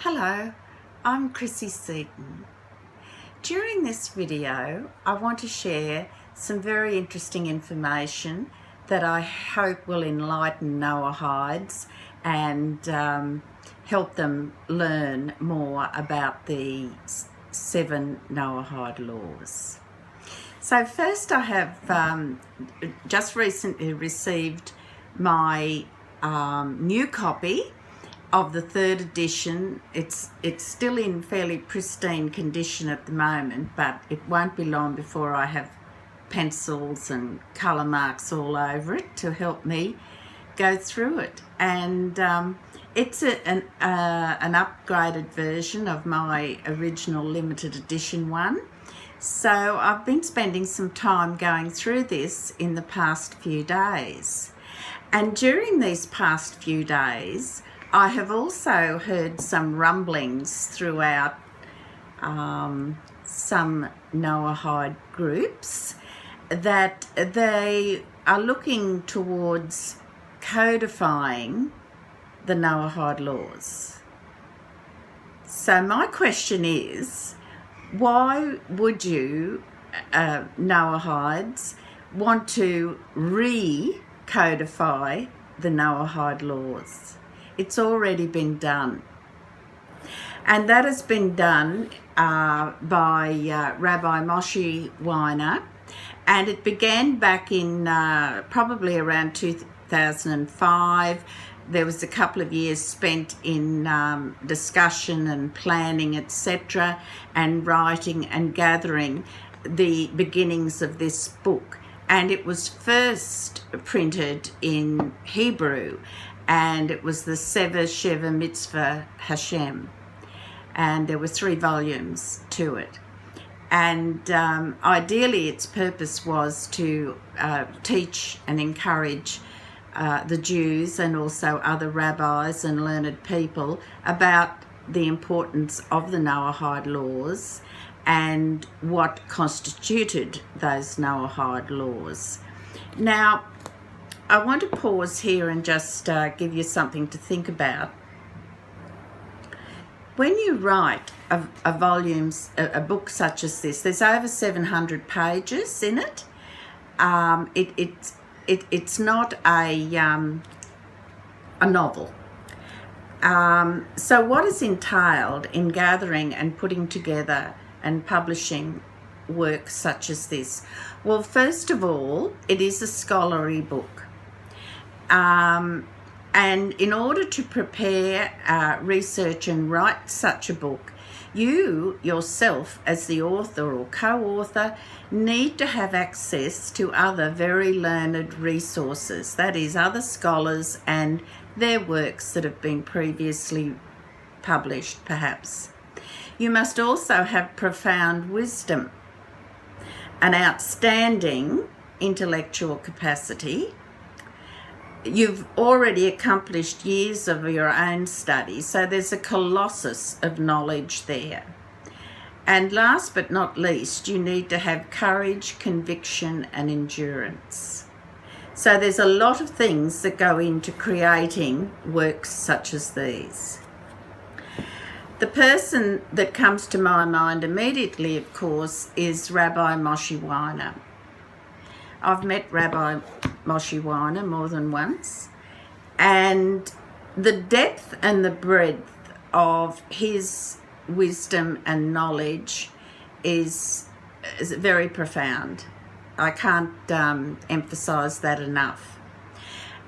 Hello, I'm Chrissy Seaton. During this video, I want to share some very interesting information that I hope will enlighten Noahides and help them learn more about the 7 Noahide laws. So first, I have just recently received my new copy of the 3rd edition. It's still in fairly pristine condition at the moment, but it won't be long before I have pencils and colour marks all over it to help me go through it. And it's an upgraded version of my original limited edition one. So I've been spending some time going through this in the past few days. And during these past few days, I have also heard some rumblings throughout some Noahide groups that they are looking towards codifying the Noahide laws. So my question is, why would you, Noahides, want to re-codify the Noahide laws? It's already been done. And that has been done by Rabbi Moshe Weiner, and it began back in probably around 2005. There was a couple of years spent in discussion and planning, etc., and writing and gathering the beginnings of this book. And it was first printed in Hebrew, and it was the Sefer Sheva Mitzvah Hashem, and there were 3 volumes to it. And ideally its purpose was to teach and encourage the Jews and also other rabbis and learned people about the importance of the Noahide laws and what constituted those Noahide laws. Now, I want to pause here and just give you something to think about. When you write a book such as this, there's over 700 pages in it. It's not a novel. So what is entailed in gathering and putting together and publishing work such as this? Well, first of all, it is a scholarly book. And in order to prepare, research and write such a book, you yourself as the author or co-author need to have access to other very learned resources, that is, other scholars and their works that have been previously published, perhaps. You must also have profound wisdom, an outstanding intellectual capacity. You've already accomplished years of your own study, so there's a colossus of knowledge there. And last but not least, you need to have courage, conviction, and endurance. So there's a lot of things that go into creating works such as these. The person that comes to my mind immediately, of course, is Rabbi Moshe Weiner. I've met Rabbi Moshe Weiner more than once, and the depth and the breadth of his wisdom and knowledge is very profound. I can't emphasize that enough.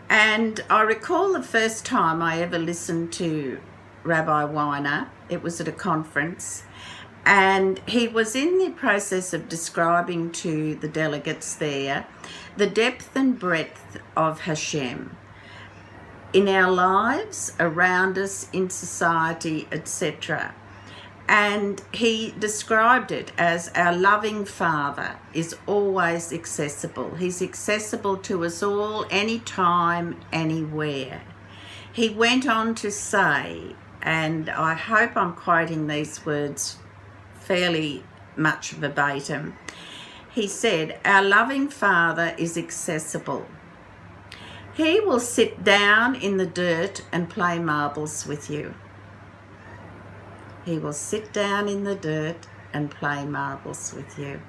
And I recall the first time I ever listened to Rabbi Weiner, it was at a conference, and he was in the process of describing to the delegates there the depth and breadth of Hashem in our lives, around us, in society, etc. And he described it as our loving Father is always accessible. He's accessible to us all, anytime, anywhere. He went on to say, and I hope I'm quoting these words fairly much verbatim, he said, our loving Father is accessible. He will sit down in the dirt and play marbles with you. He will sit down in the dirt and play marbles with you.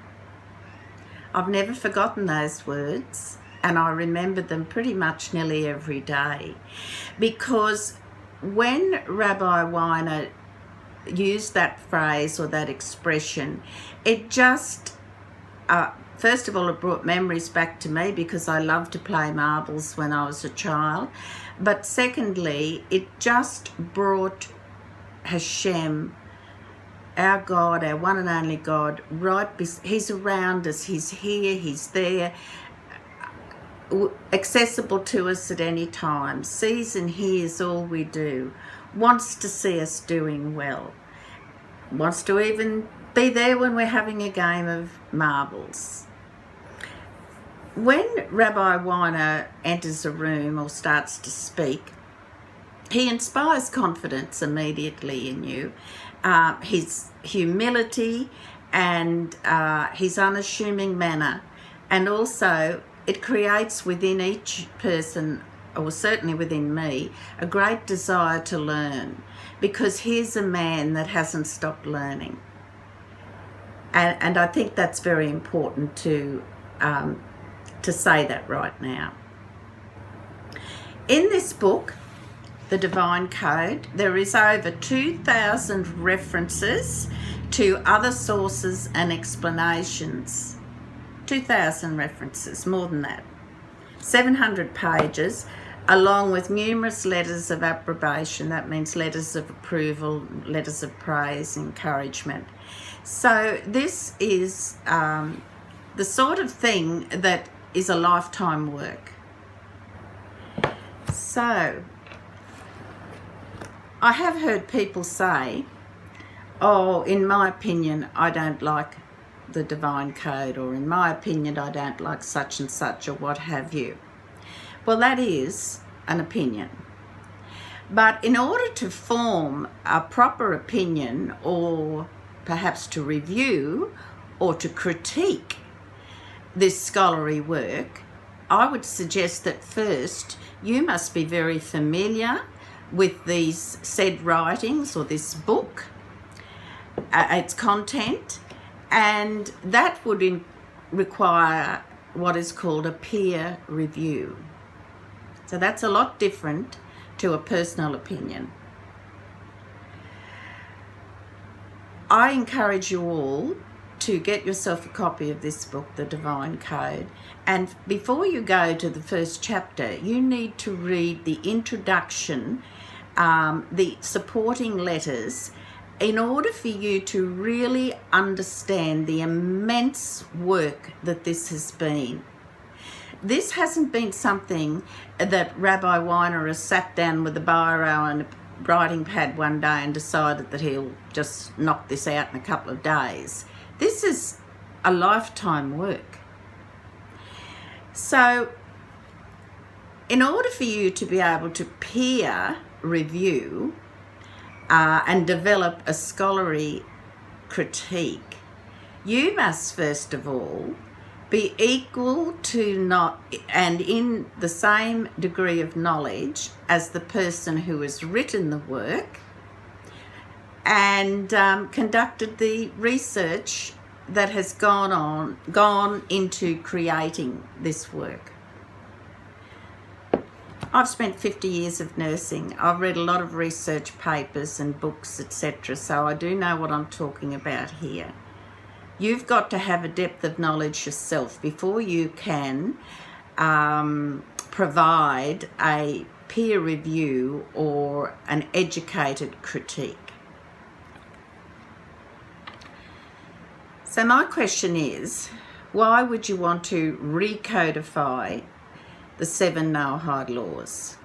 I've never forgotten those words, and I remember them pretty much nearly every day, because when Rabbi Weiner used that phrase or that expression, it just, first of all, it brought memories back to me because I loved to play marbles when I was a child. But secondly, it just brought Hashem, our God, our one and only God, he's around us, he's here, he's there, accessible to us at any time, sees and hears all we do, wants to see us doing well, wants to even be there when we're having a game of marbles. When Rabbi Weiner enters a room or starts to speak, he inspires confidence immediately in you. His humility and his unassuming manner, and also it creates within each person, or certainly within me, a great desire to learn, because here's a man that hasn't stopped learning. And I think that's very important to say that right now. In this book, The Divine Code, there is over 2,000 references to other sources and explanations. 2,000 references, more than that. 700 pages, along with numerous letters of approbation. That means letters of approval, letters of praise, encouragement. So this is the sort of thing that is a lifetime work. So I have heard people say, oh, in my opinion, I don't like the Divine Code, or in my opinion, I don't like such and such, or what have you. Well, that is an opinion. But in order to form a proper opinion, or perhaps to review or to critique this scholarly work, I would suggest that first you must be very familiar with these said writings or this book, its content, and that would require what is called a peer review. So that's a lot different to a personal opinion. I encourage you all to get yourself a copy of this book, The Divine Code, and before you go to the first chapter, you need to read the introduction, the supporting letters, in order for you to really understand the immense work that this has been. This hasn't been something that Rabbi Weiner has sat down with a biro and a writing pad one day and decided that he'll just knock this out in a couple of days. This is a lifetime work. So in order for you to be able to peer review and develop a scholarly critique, you must first of all be equal to not and in the same degree of knowledge as the person who has written the work and conducted the research that has gone into creating this work. I've spent 50 years of nursing. I've read a lot of research papers and books, etc., so I do know what I'm talking about here. You've got to have a depth of knowledge yourself before you can provide a peer review or an educated critique. So my question is, why would you want to recodify the 7 Noahide laws?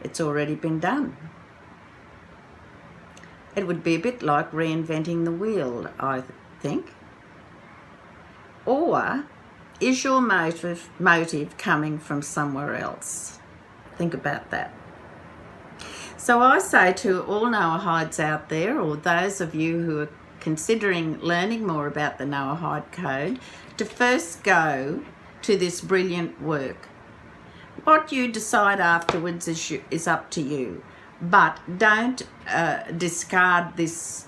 It's already been done. It would be a bit like reinventing the wheel, I think. Or is your motive coming from somewhere else? Think about that. So I say to all Noahides out there, or those of you who are considering learning more about the Noahide Code, to first go to this brilliant work. What you decide afterwards is up to you. But don't discard this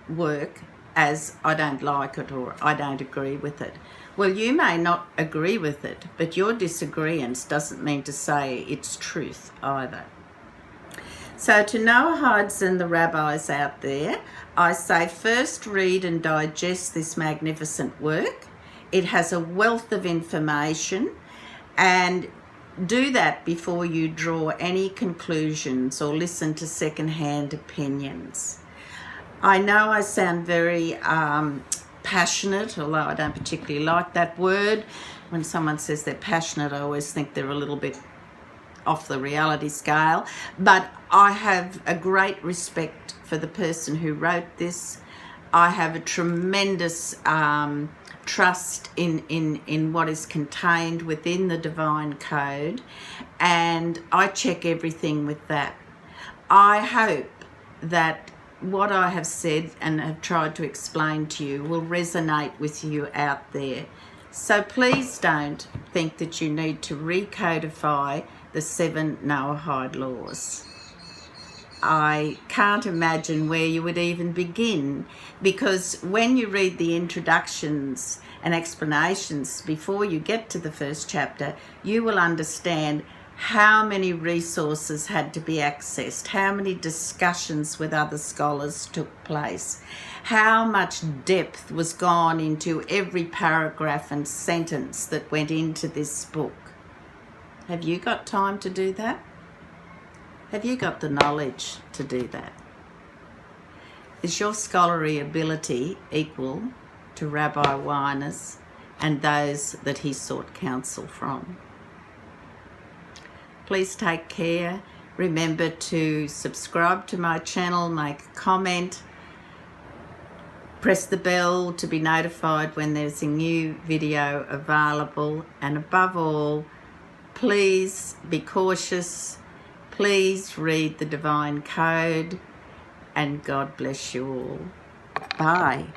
work as I don't like it or I don't agree with it. Well, you may not agree with it, but your disagreement doesn't mean to say it's truth either. So to Noahides and the rabbis out there, I say first read and digest this magnificent work. It has a wealth of information, and do that before you draw any conclusions or listen to second-hand opinions. I know I sound very passionate, although I don't particularly like that word. When someone says they're passionate, I always think they're a little bit off the reality scale. But I have a great respect for the person who wrote this. I have a tremendous trust in what is contained within the divine code, and I check everything with that. I hope that what I have said and have tried to explain to you will resonate with you out there. So please don't think that you need to recodify the 7 Noahide laws. I can't imagine where you would even begin, because when you read the introductions and explanations before you get to the first chapter, you will understand how many resources had to be accessed, how many discussions with other scholars took place, how much depth was gone into every paragraph and sentence that went into this book. Have you got time to do that? Have you got the knowledge to do that? Is your scholarly ability equal to Rabbi Weiner's and those that he sought counsel from? Please take care. Remember to subscribe to my channel, make a comment, press the bell to be notified when there's a new video available, and above all, please be cautious. Please read the divine code, and God bless you all. Bye.